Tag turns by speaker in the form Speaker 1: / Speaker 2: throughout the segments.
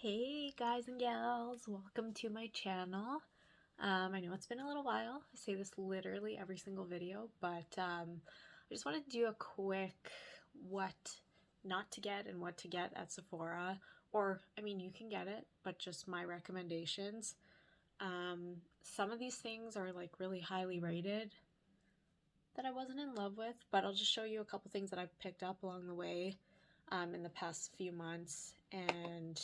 Speaker 1: Hey guys and gals, welcome to my channel. I know it's been a little while. I say this literally every single video, but I just wanted to do a quick what not to get and what to get at Sephora. Or, I mean, you can get it, but just my recommendations. Some of these things are like really highly rated that I wasn't in love with, but I'll just show you a couple things that I've picked up along the way in the past few months, and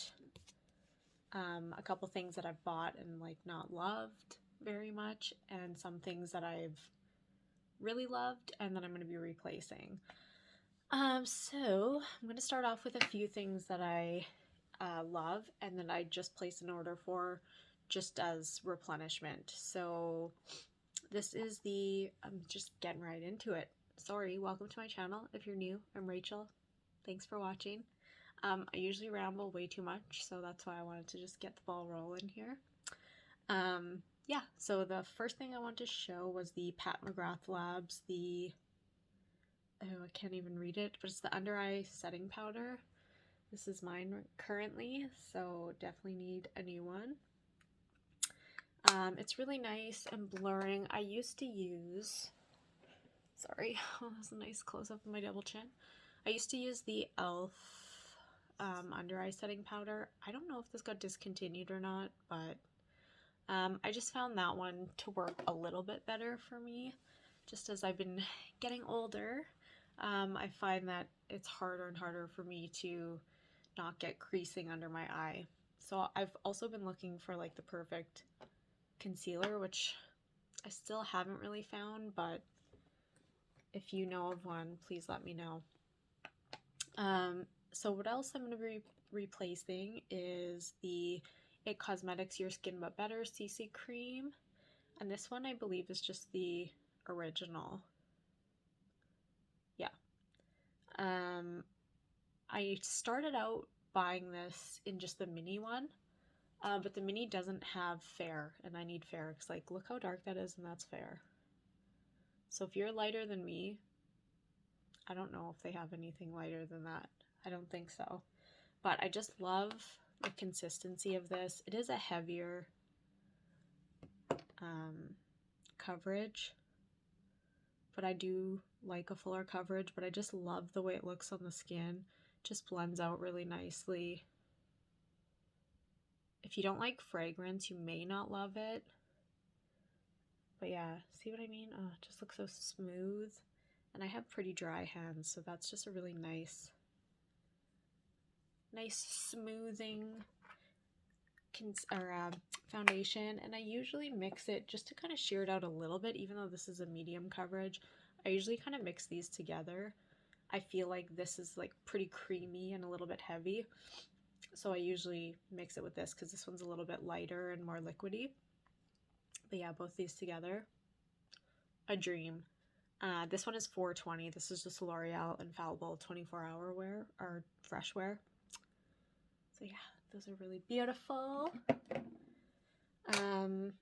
Speaker 1: a couple things that I've bought and like not loved very much, and some things that I've really loved and that I'm going to be replacing. So I'm going to start off with a few things that I love and that I just placed an order for just as replenishment. So this is I'm just getting right into it. Sorry, welcome to my channel. If you're new, I'm Rachel. Thanks for watching. I usually ramble way too much, so that's why I wanted to just get the ball rolling here. Yeah, so the first thing I wanted to show was the Mcgrath Labs, I can't even read it, but it's the under eye setting powder. This is mine currently, so definitely need a new one. It's really nice and blurring. I used to use, sorry, that was a nice close-up of my double chin. I used to use the e.l.f. Under eye setting powder. I don't know if this got discontinued or not, but I just found that one to work a little bit better for me. Just as I've been getting older, I find that it's harder and harder for me to not get creasing under my eye. So I've also been looking for like the perfect concealer, which I still haven't really found, but if you know of one, please let me know. So what else I'm going to be replacing is the itcosmetics Your Skin But Better CC Cream. And this one I believe is just the original. Yeah. I started out buying this in just the mini one, but the mini doesn't have fair, and I need fair because like look how dark that is, and that's fair. So if you're lighter than me, I don't know if they have anything lighter than that. I don't think so. But I just love the consistency of this. It is a heavier coverage, but I do like a fuller coverage, but I just love the way it looks on the skin. Just blends out really nicely. If you don't like fragrance, you may not love it. But yeah, see what I mean? Oh, it just looks so smooth. And I have pretty dry hands, so that's just a really nice smoothing foundation. And I usually mix it just to kind of sheer it out a little bit, even though this is a medium coverage. I usually kind of mix these together. I feel like this is like pretty creamy and a little bit heavy, so I usually mix it with this because this one's a little bit lighter and more liquidy. But yeah, both these together, a dream. This one is $4.20. This is just L'Oreal Infallible 24-hour wear or fresh wear. So yeah, those are really beautiful. I'm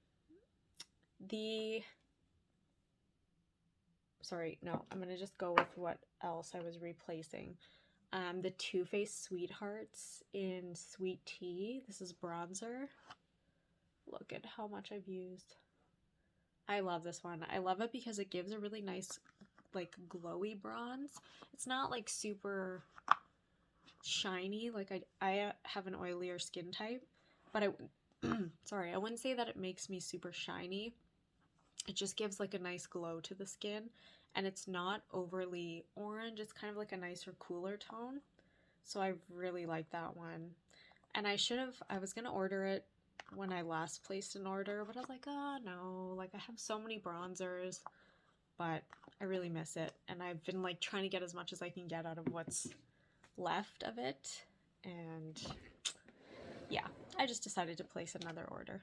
Speaker 1: gonna just go with what else I was replacing. The Too Faced Sweethearts in Sweet Tea. This is bronzer. Look at how much I've used. I love this one. I love it because it gives a really nice, like, glowy bronze. It's not like super shiny. Like I have an oilier skin type, but I wouldn't say that it makes me super shiny. It just gives like a nice glow to the skin, and it's not overly orange. It's kind of like a nicer, cooler tone. So I really like that one. And I was gonna order it when I last placed an order, but I was like, oh no, like I have so many bronzers, but I really miss it. And I've been like trying to get as much as I can get out of what's left of it, and yeah, I just decided to place another order.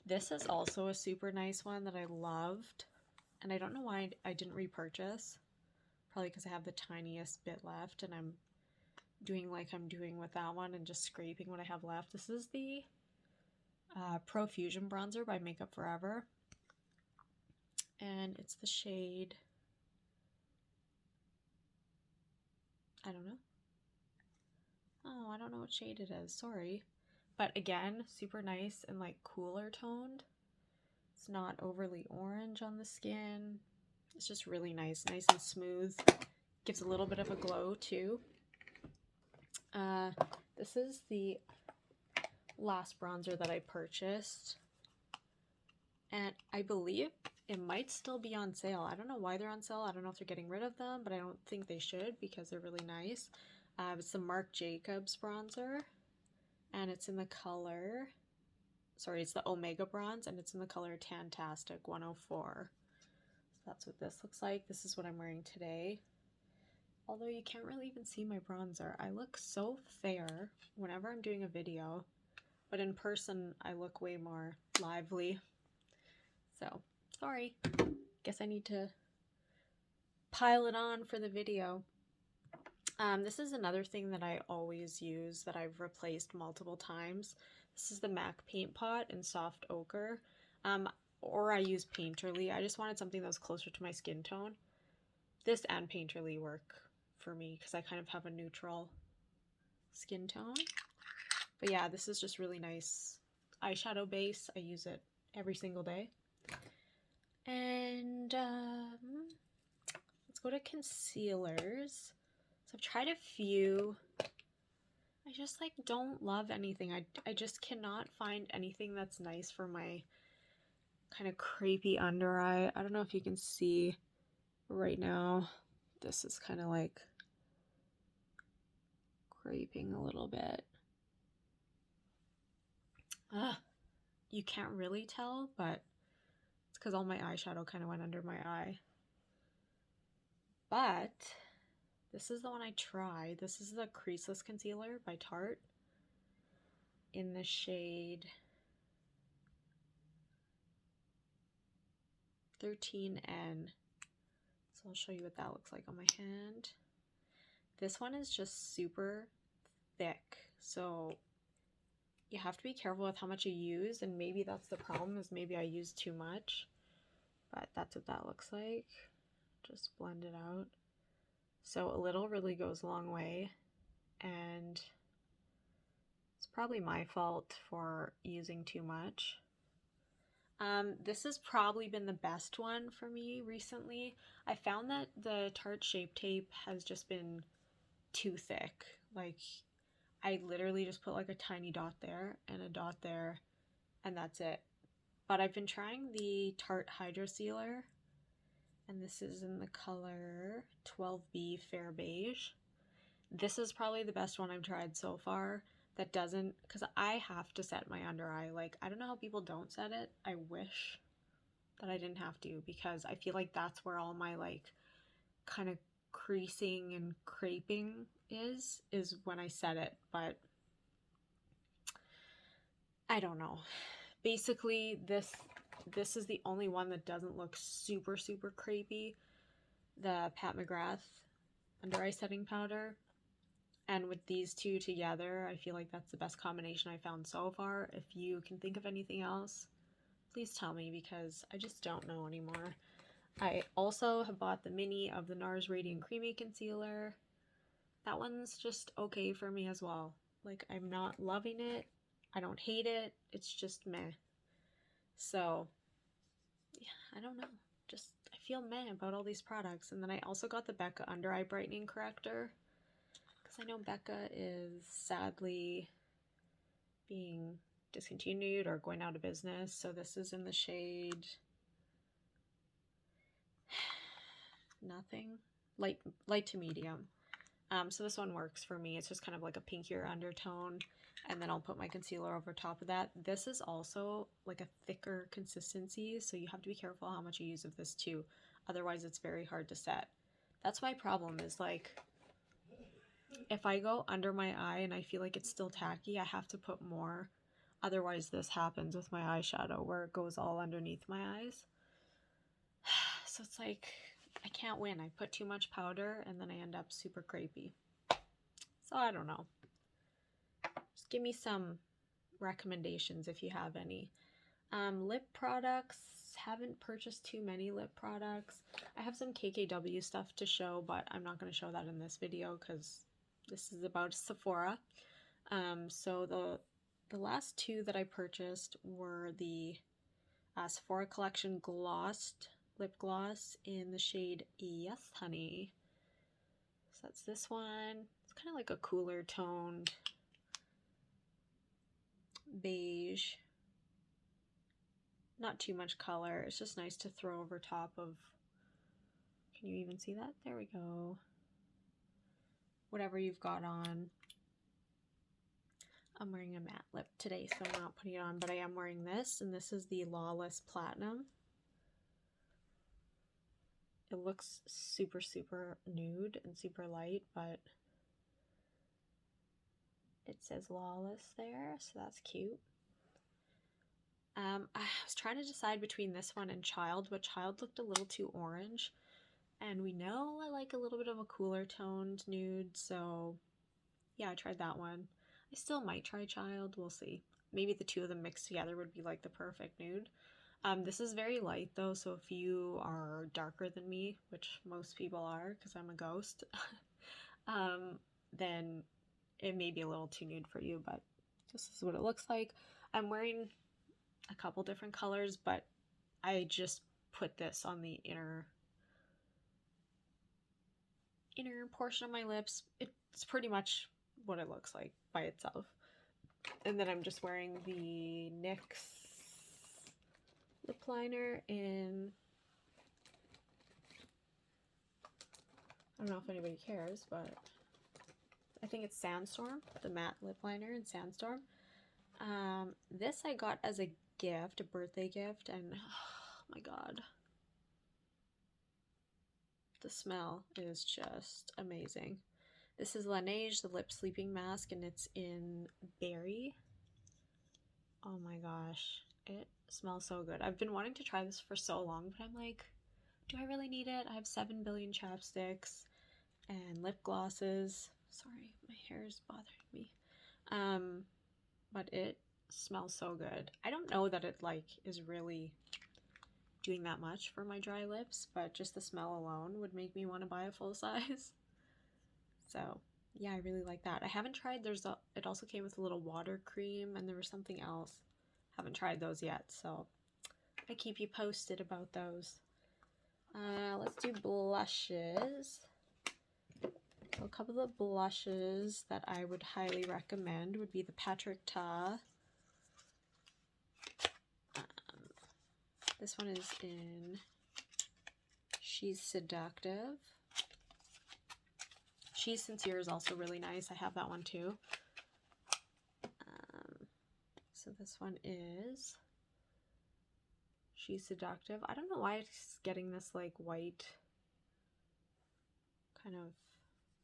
Speaker 1: This is also a super nice one that I loved, and I don't know why I didn't repurchase. Probably because I have the tiniest bit left, and I'm doing like I'm doing with that one and just scraping what I have left. This is the Profusion bronzer by Makeup Forever, and it's the shade, I don't know. Oh, I don't know what shade it is, sorry. But again, super nice and like cooler toned. It's not overly orange on the skin. It's just really nice and smooth. Gives a little bit of a glow too. This is the last bronzer that I purchased, and I believe it might still be on sale. I don't know why they're on sale. I don't know if they're getting rid of them, but I don't think they should because they're really nice. It's the Marc Jacobs bronzer, and it's in the color, sorry, it's the Omega Bronze, and it's in the color Tantastic 104. So that's what this looks like. This is what I'm wearing today. Although you can't really even see my bronzer. I look so fair whenever I'm doing a video, but in person I look way more lively. So, sorry. Guess I need to pile it on for the video. This is another thing that I always use that I've replaced multiple times. This is the MAC Paint Pot in Soft Ochre. Or I use Painterly. I just wanted something that was closer to my skin tone. This and Painterly work for me because I kind of have a neutral skin tone. But yeah, this is just really nice eyeshadow base. I use it every single day. And let's go to concealers. So I've tried a few. I just like don't love anything. I just cannot find anything that's nice for my kind of crepey under eye. I don't know if you can see right now. This is kind of like creping a little bit. You can't really tell, but it's because all my eyeshadow kind of went under my eye. But this is the one I tried. This is the Creaseless Concealer by Tarte in the shade 13N. So I'll show you what that looks like on my hand. This one is just super thick, so you have to be careful with how much you use, and maybe that's the problem, is maybe I use too much. But that's what that looks like. Just blend it out. So a little really goes a long way, and it's probably my fault for using too much. This has probably been the best one for me recently. I found that the Tarte Shape Tape has just been too thick. Like, I literally just put like a tiny dot there and a dot there, and that's it. But I've been trying the Tarte Hydrocealer, and this is in the color 12B Fair Beige. This is probably the best one I've tried so far. That doesn't, because I have to set my under eye. Like, I don't know how people don't set it. I wish that I didn't have to, because I feel like that's where all my like kind of creasing and creping is when I set it. But I don't know. Basically, this is the only one that doesn't look super crepey. The Pat McGrath under eye setting powder. And with these two together, I feel like that's the best combination I found so far. If you can think of anything else, please tell me, because I just don't know anymore. I also have bought the mini of the Nars Radiant Creamy Concealer. That one's just okay for me as well. Like, I'm not loving it. I don't hate it. It's just meh. So, yeah, I don't know. Just, I feel meh about all these products. And then I also got the Becca Under Eye Brightening Corrector. I know Becca is sadly being discontinued or going out of business. So this is in the shade nothing, light to medium. So this one works for me. It's just kind of like a pinkier undertone, and then I'll put my concealer over top of that. This is also like a thicker consistency, so you have to be careful how much you use of this too. Otherwise, it's very hard to set. That's my problem, is like, if I go under my eye and I feel like it's still tacky, I have to put more. Otherwise, this happens with my eyeshadow where it goes all underneath my eyes. So it's like, I can't win. I put too much powder and then I end up super crepey. So I don't know. Just give me some recommendations if you have any. Lip products. Haven't purchased too many lip products. I have some KKW stuff to show, but I'm not going to show that in this video because this is about Sephora. So the the last two that I purchased were the Sephora Collection Glossed Lip Gloss in the shade Yes Honey. So that's this one. It's kind of like a cooler toned beige. Not too much color. It's just nice to throw over top of, can you even see that? There we go. Whatever you've got on. I'm wearing a matte lip today, so I'm not putting it on, but I am wearing this, and this is the Lawless Platinum. It looks super, super nude and super light, but it says Lawless there, so that's cute. I was trying to decide between this one and Child, but Child looked a little too orange, and we know I like a little bit of a cooler toned nude, so yeah, I tried that one. I still might try Child, we'll see. Maybe the two of them mixed together would be like the perfect nude. This is very light though, so if you are darker than me, which most people are because I'm a ghost, then it may be a little too nude for you, but this is what it looks like. I'm wearing a couple different colors, but I just put this on the inner portion of my lips. It's pretty much what it looks like by itself. And then I'm just wearing the NYX lip liner in, I don't know if anybody cares, but I think it's Sandstorm, the matte lip liner in Sandstorm. This I got as a gift, a birthday gift, and oh my god, the smell is just amazing. This is Laneige, the lip sleeping mask, and it's in berry. Oh my gosh, it smells so good. I've been wanting to try this for so long, but I'm like, do I really need it? I have 7 billion chapsticks and lip glosses. Sorry, my hair is bothering me. But it smells so good. I don't know that it like is really doing that much for my dry lips, but just the smell alone would make me want to buy a full size. So yeah, I really like that. I haven't tried, it also came with a little water cream, and there was something else. Haven't tried those yet, so I keep you posted about those. Let's do blushes. So a couple of blushes that I would highly recommend would be the patrickta. This one is in She's Seductive. She's Sincere is also really nice. I have that one too. So this one is She's Seductive. I don't know why it's getting this like white kind of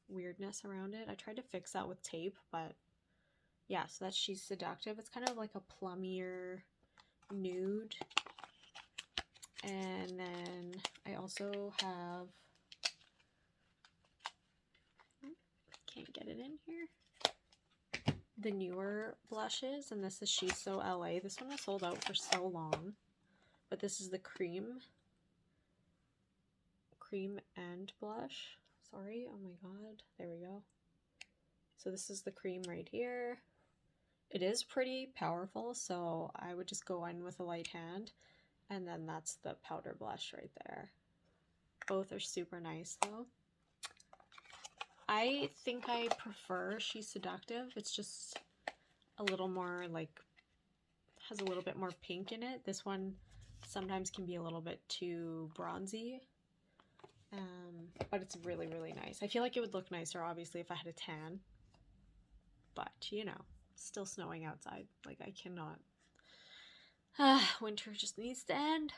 Speaker 1: weirdness around it. I tried to fix that with tape, but yeah, so that's She's Seductive. It's kind of like a plummier nude. And then I also have, can't get it in here, the newer blushes, and this is She's So LA. This one was sold out for so long, but this is the cream and blush. Sorry, oh my god, there we go. So this is the cream right here. It is pretty powerful, so I would just go in with a light hand, and then that's the powder blush right there. Both are super nice though. I think I prefer She's Seductive. It's just a little more like, has a little bit more pink in it. This one sometimes can be a little bit too bronzy, but it's really, really nice. I feel like it would look nicer obviously if I had a tan, but you know, it's still snowing outside. Like I cannot, winter just needs to end.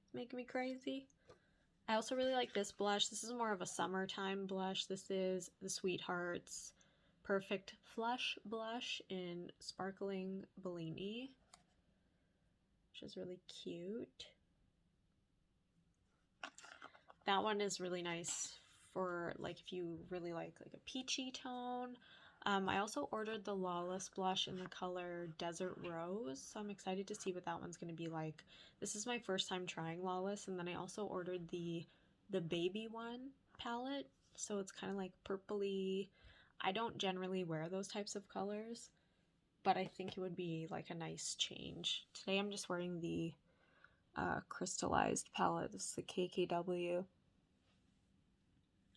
Speaker 1: It's making me crazy. I also really like this blush. This is more of a summertime blush. This is the Sweethearts Perfect Flush Blush in Sparkling Bellini, which is really cute. That one is really nice for like if you really like a peachy tone. I also ordered the Lawless blush in the color Desert Rose, so I'm excited to see what that one's going to be like. This is my first time trying Lawless, and then I also ordered the Babyone palette, so it's kind of like purpley. I don't generally wear those types of colors, but I think it would be like a nice change. Today I'm just wearing the crystallized palette. This is the KKW.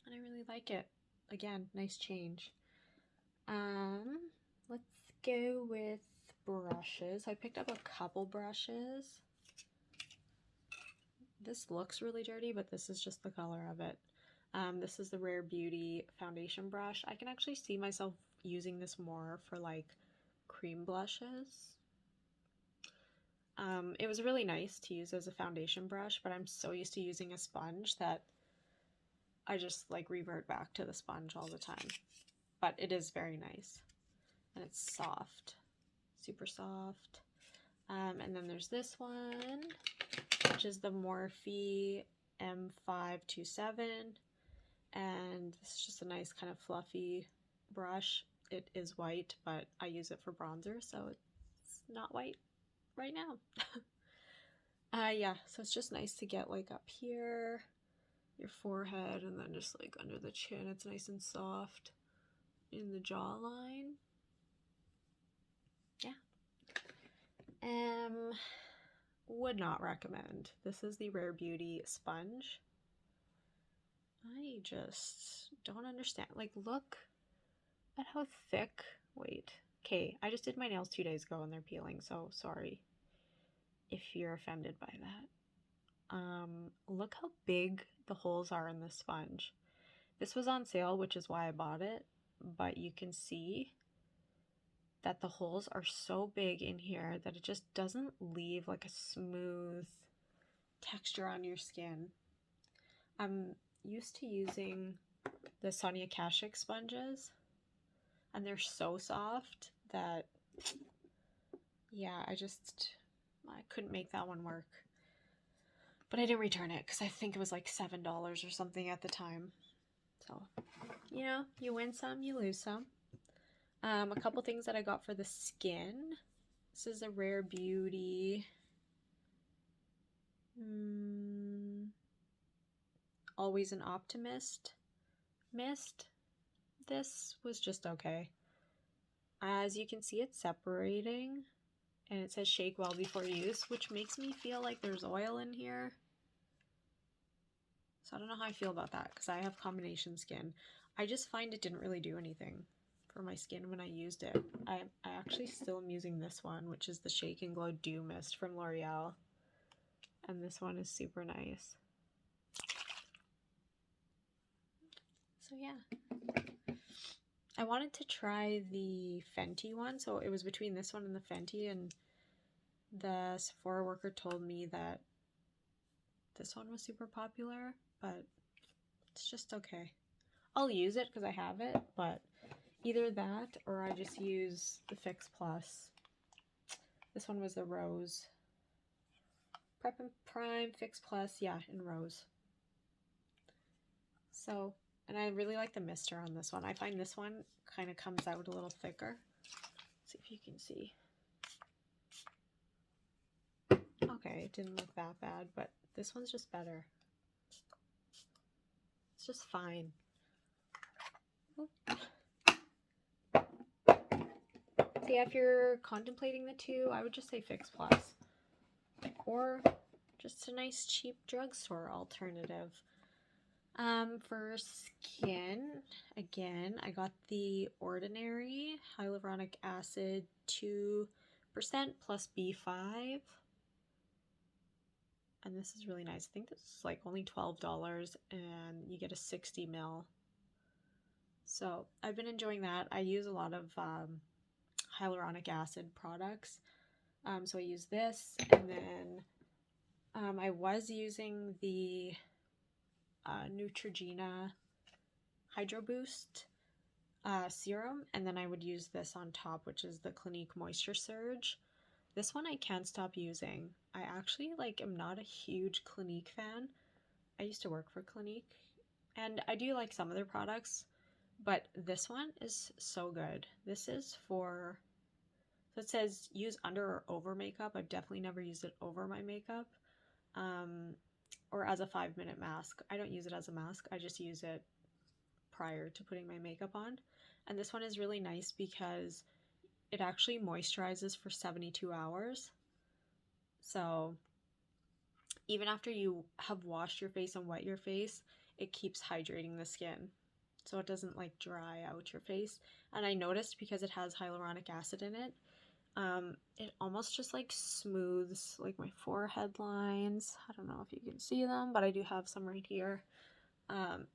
Speaker 1: And I really like it. Again, nice change. Let's go with brushes. I picked up a couple brushes. This looks really dirty, but this is just the color of it. This is the Rare Beauty foundation brush. I can actually see myself using this more for like cream blushes. It was really nice to use as a foundation brush, but I'm so used to using a sponge that I just like revert back to the sponge all the time. But it is very nice. And it's soft. Super soft. And then there's this one, which is the Morphe M527. And this is just a nice kind of fluffy brush. It is white, but I use it for bronzer, so it's not white right now. Yeah, so it's just nice to get like up here, your forehead, and then just like under the chin. It's nice and soft in the jawline. Yeah. Would not recommend. This is the Rare Beauty sponge. I just don't understand. Like, look at how thick. Wait. Okay, I just did my nails 2 days ago and they're peeling, so sorry if you're offended by that. Look how big the holes are in this sponge. This was on sale, which is why I bought it, but you can see that the holes are so big in here that it just doesn't leave like a smooth texture on your skin. I'm used to using the Sonia Kashuk sponges, and they're so soft that, yeah, I couldn't make that one work. But I didn't return it because I think it was like $7 or something at the time. So, you know, you win some, you lose some. A couple things that I got for the skin. This is a Rare Beauty Always an Optimist mist. This was just okay. As you can see, it's separating, and it says shake well before use, which makes me feel like there's oil in here. So I don't know how I feel about that because I have combination skin. I just find it didn't really do anything for my skin when I used it. I actually still am using this one, which is the Shake and Glow Dew Mist from L'Oreal. And this one is super nice. So yeah. I wanted to try the Fenty one, so it was between this one and the Fenty, and the Sephora worker told me that this one was super popular, but it's just okay. I'll use it because I have it, but either that or I just use the Fix Plus. This one was the Rose. Prep and Prime, Fix Plus, yeah, in Rose. So, and I really like the mister on this one. I find this one kind of comes out a little thicker. Let's see if you can see. Okay, it didn't look that bad, but this one's just better. It's just fine. So yeah, if you're contemplating the two, I would just say Fix Plus. Or just a nice cheap drugstore alternative. For skin, again, I got the Ordinary Hyaluronic Acid 2% plus B5. And this is really nice. I think this is like only $12 and you get a 60 ml. So I've been enjoying that. I use a lot of hyaluronic acid products. So I use this, and then I was using the Neutrogena Hydro Boost serum, and then I would use this on top, which is the Clinique Moisture Surge. This one I can't stop using. I actually am not a huge Clinique fan. I used to work for Clinique, and I do like some of their products, but this one is so good. This is for, so it says use under or over makeup. I've definitely never used it over my makeup, or as a 5-minute mask. I don't use it as a mask. I just use it prior to putting my makeup on. And this one is really nice because it actually moisturizes for 72 hours. So even after you have washed your face and wet your face, it keeps hydrating the skin. So it doesn't like dry out your face. And I noticed because it has hyaluronic acid in it, it almost just like smooths like my forehead lines. I don't know if you can see them, but I do have some right here. And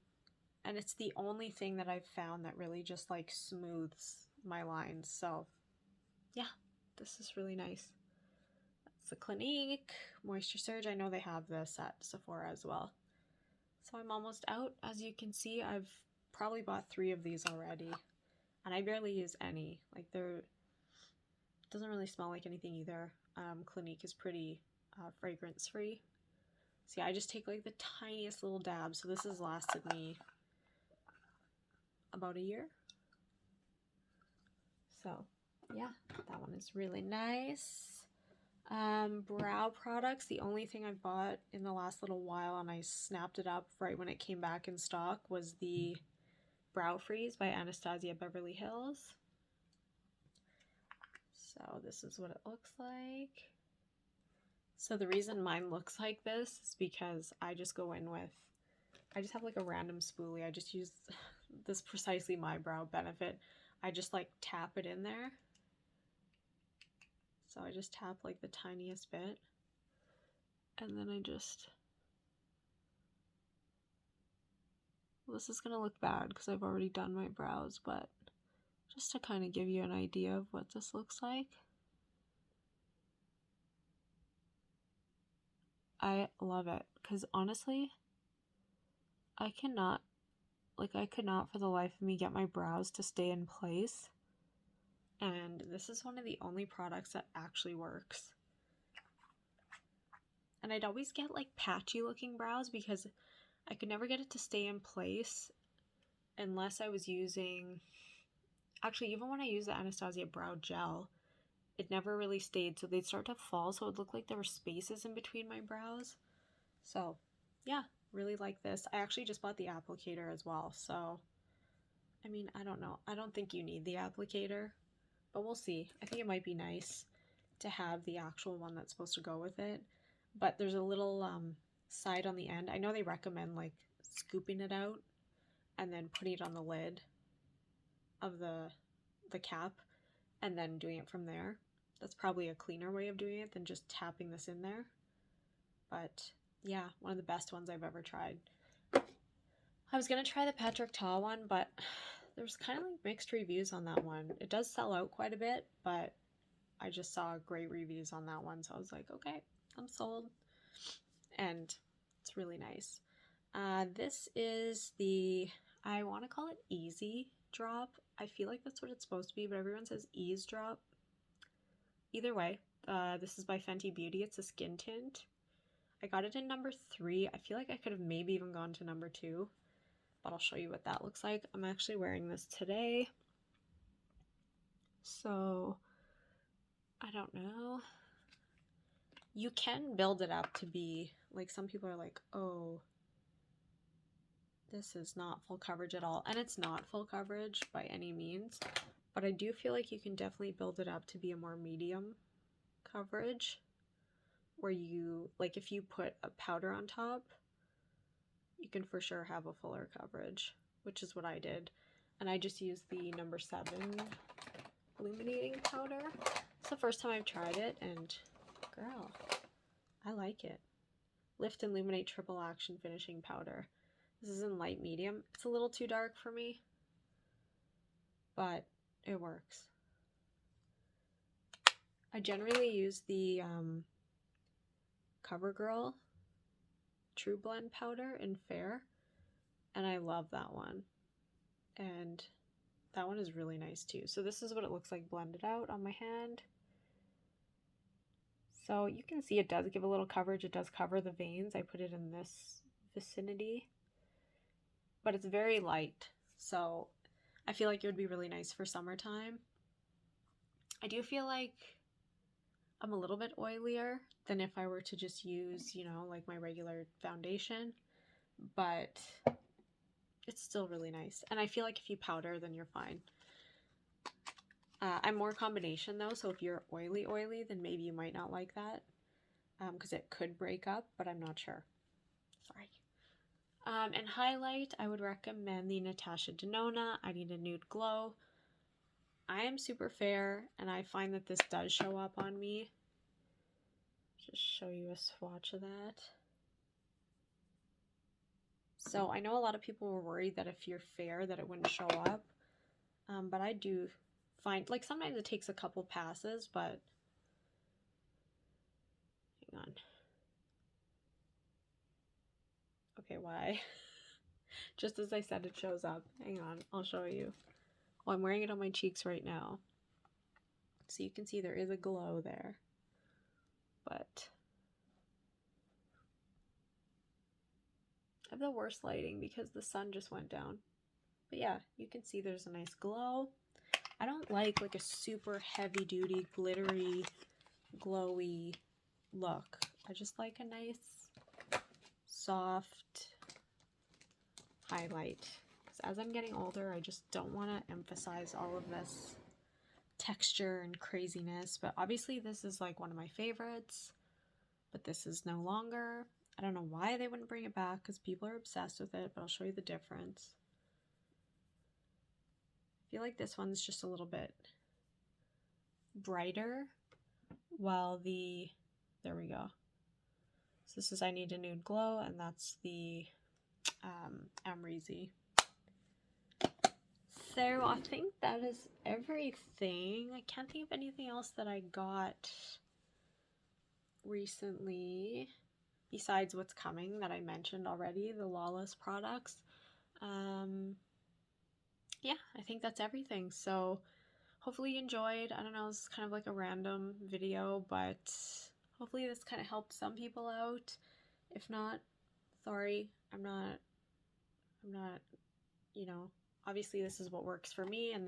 Speaker 1: it's the only thing that I've found that really just like smooths my lines. So yeah, this is really nice. That's the Clinique Moisture Surge. I know they have this at Sephora as well. So I'm almost out. As you can see, I've probably bought 3 of these already. And I barely use any. Like doesn't really smell like anything either. Clinique is pretty fragrance free. So yeah, I just take like the tiniest little dab. So this has lasted me about a year. So yeah, that one is really nice. Brow products, the only thing I've bought in the last little while, and I snapped it up right when it came back in stock, was the Brow Freeze by Anastasiabeverlyhills. So this is what it looks like. So the reason mine looks like this is because I just go in with, I just have like a random spoolie. I just use this Precisely My Brow Benefit. I just like tap it in there. So I just tap like the tiniest bit. And then I just, well, this is going to look bad because I've already done my brows, but just to kind of give you an idea of what this looks like. I love it because honestly, I could not for the life of me get my brows to stay in place. And this is one of the only products that actually works. And I'd always get like patchy looking brows because I could never get it to stay in place unless I was using, actually even when I use the Anastasia Brow Gel, it never really stayed. So they'd start to fall, so it would look like there were spaces in between my brows. So yeah, really like this. I actually just bought the applicator as well. So, I mean, I don't know. I don't think you need the applicator, but we'll see. I think it might be nice to have the actual one that's supposed to go with it. But there's a little side on the end. I know they recommend like scooping it out and then putting it on the lid of the cap and then doing it from there. That's probably a cleaner way of doing it than just tapping this in there. But yeah, one of the best ones I've ever tried. I was going to try the patrickta one, but there's kind of like mixed reviews on that one. It does sell out quite a bit, but I just saw great reviews on that one. So I was like, okay, I'm sold. And it's really nice. This is the, I want to call it eazedrop. I feel like that's what it's supposed to be, but everyone says eazedrop. Either way, this is by Fenty Beauty. It's a skin tint. I got it in number 3. I feel like I could have maybe even gone to number 2, but I'll show you what that looks like. I'm actually wearing this today. So, I don't know. You can build it up to be, like some people are like, oh, this is not full coverage at all. And it's not full coverage by any means, but I do feel like you can definitely build it up to be a more medium coverage, where you, like if you put a powder on top, you can for sure have a fuller coverage, which is what I did. And I just used the number 7 Illuminating Powder. It's the first time I've tried it, and girl, I like it. Lift and Illuminate Triple Action Finishing Powder. This is in light medium. It's a little too dark for me, but it works. I generally use the Covergirl True Blend powder in Fair, and I love that one. And that one is really nice too. So this is what it looks like blended out on my hand. So you can see it does give a little coverage. It does cover the veins. I put it in this vicinity, but it's very light. So I feel like it would be really nice for summertime. I do feel like I'm a little bit oilier than if I were to just use, you know, like my regular foundation, but it's still really nice. And I feel like if you powder, then you're fine.
Speaker 2: I'm more combination though, so if you're oily, then maybe you might not like that because it could break up, but I'm not sure. Sorry. And highlight, I would recommend the Natasha Denona. I Need a Nude Glow. I am super fair, and I find that this does show up on me. Just show you a swatch of that. So I know a lot of people were worried that if you're fair that it wouldn't show up, but I do find, like, sometimes it takes a couple passes, but hang on. Okay, why? Just as I said, it shows up. Hang on, I'll show you. Well, I'm wearing it on my cheeks right now, so you can see there is a glow there, but I have the worst lighting because the sun just went down. But yeah, you can see there's a nice glow. I don't like a super heavy duty, glittery, glowy look. I just like a nice, soft highlight. Because as I'm getting older, I just don't want to emphasize all of this texture and craziness. But obviously this is like one of my favorites. But this is no longer. I don't know why they wouldn't bring it back because people are obsessed with it, but I'll show you the difference. I feel like this one's just a little bit brighter, while there we go. So this is I Need a Nude Glow, and that's the Amrezy. So I think that is everything. I can't think of anything else that I got recently besides what's coming that I mentioned already, the Lawless products. Yeah, I think that's everything. So hopefully you enjoyed. I don't know, this is kind of like a random video, but hopefully this kind of helped some people out. If not, sorry, I'm not, you know, obviously this is what works for me, and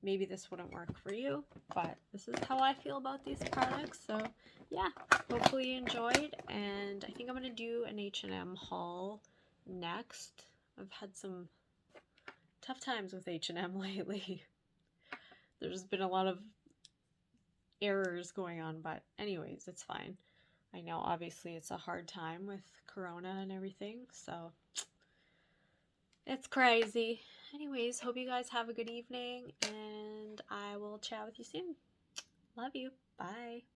Speaker 2: maybe this wouldn't work for you, but this is how I feel about these products. So yeah, hopefully you enjoyed, and I think I'm gonna do an H&M haul next. I've had some tough times with H&M lately. There's been a lot of errors going on, but anyways, it's fine. I know obviously it's a hard time with Corona and everything, so it's crazy. Anyways, hope you guys have a good evening, and I will chat with you soon. Love you. Bye.